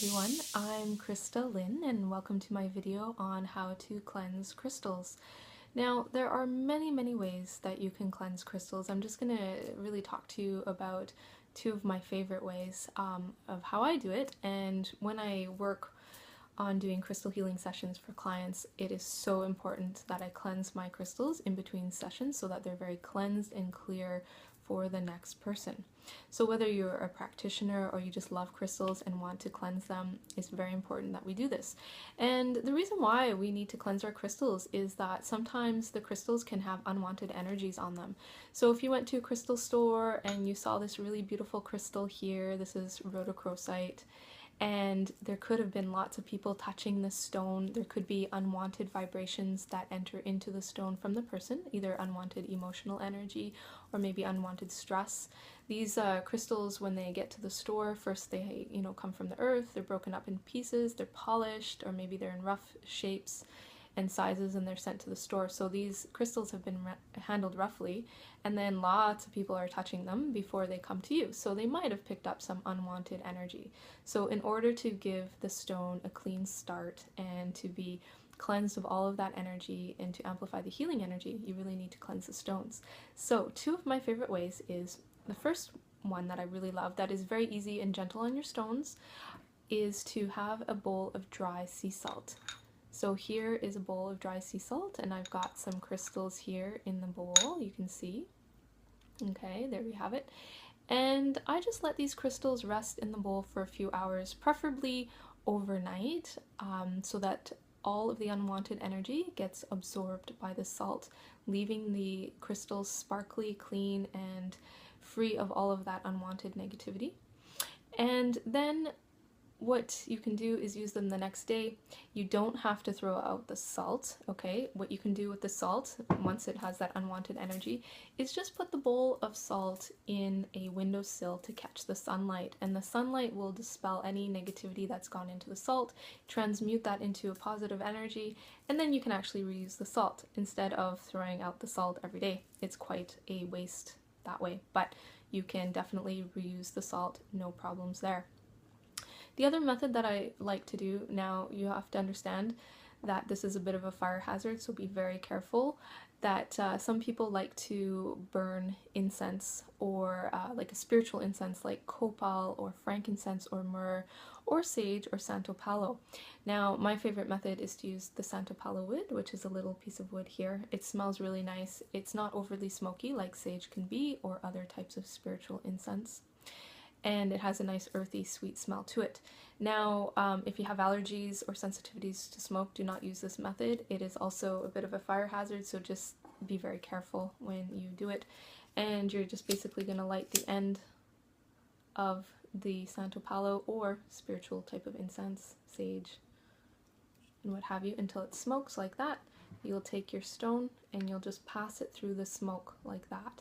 everyone, I'm Christa Lynn and welcome to my video on how to cleanse crystals. Now there are many ways that you can cleanse crystals. I'm just going to really talk to you about two of my favorite ways of how I do it, and when I work on doing crystal healing sessions for clients, it is so important that I cleanse my crystals in between sessions so that they're very cleansed and clear for the next person. So whether you're a practitioner or you just love crystals and want to cleanse them, it's very important that we do this. And the reason why we need to cleanse our crystals is that sometimes the crystals can have unwanted energies on them. So if you went to a crystal store and you saw this really beautiful crystal here, this is rhodochrosite, and there could have been lots of people touching this stone. There could be unwanted vibrations that enter into the stone from the person, either unwanted emotional energy or maybe unwanted stress. These crystals, when they get to the store, first they come from the earth, they're broken up in pieces, they're polished, or maybe they're in rough shapes and sizes and they're sent to the store. So these crystals have been handled roughly, and then lots of people are touching them before they come to you. So they might have picked up some unwanted energy. So in order to give the stone a clean start and to be cleansed of all of that energy and to amplify the healing energy, you really need to cleanse the stones. So two of my favorite ways is, the first one that I really love, that is very easy and gentle on your stones, is to have a bowl of dry sea salt. So here is a bowl of dry sea salt, and I've got some crystals here in the bowl, you can see. Okay, there we have it. And I just let these crystals rest in the bowl for a few hours, preferably overnight, so that all of the unwanted energy gets absorbed by the salt, leaving the crystals sparkly, clean, and free of all of that unwanted negativity. And then what you can do is use them the next day. You don't have to throw out the salt, okay? What you can do with the salt, once it has that unwanted energy, is just put the bowl of salt in a windowsill to catch the sunlight, and the sunlight will dispel any negativity that's gone into the salt, transmute that into a positive energy, and then you can actually reuse the salt instead of throwing out the salt every day. It's quite a waste that way, but you can definitely reuse the salt, no problems there. The other method that I like to do, now you have to understand that this is a bit of a fire hazard, so be very careful, that some people like to burn incense, or like a spiritual incense like copal or frankincense or myrrh or sage or Santo Palo. Now my favorite method is to use the Santo Palo wood, which is a little piece of wood here. It smells really nice. It's not overly smoky like sage can be or other types of spiritual incense, and it has a nice earthy sweet smell to it. Now if you have allergies or sensitivities to smoke, do not use this method. It is also a bit of a fire hazard, so just be very careful when you do it. And you're just basically going to light the end of the Santo Palo or spiritual type of incense, sage and what have you, until it smokes like that. You'll take your stone and you'll just pass it through the smoke like that.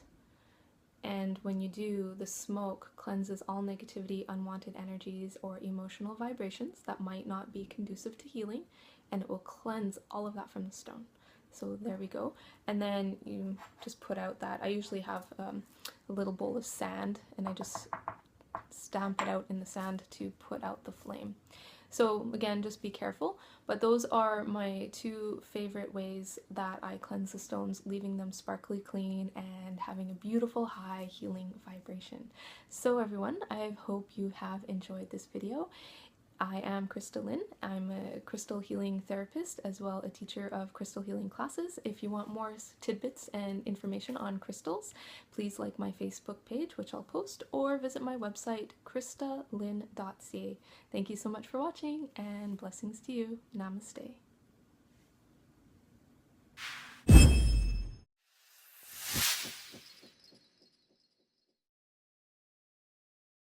And when you do, the smoke cleanses all negativity, unwanted energies, or emotional vibrations that might not be conducive to healing, and it will cleanse all of that from the stone. So there we go. And then you just put out that, I usually have a little bowl of sand, and I just stamp it out in the sand to put out the flame. So again, just be careful, but those are my two favorite ways that I cleanse the stones, leaving them sparkly clean and having a beautiful high healing vibration. So everyone, I hope you have enjoyed this video. I am Christa Lynn. I'm a crystal healing therapist, as well a teacher of crystal healing classes. If you want more tidbits and information on crystals, please like my Facebook page, which I'll post, or visit my website, christalyn.ca. Thank you so much for watching, and blessings to you. Namaste.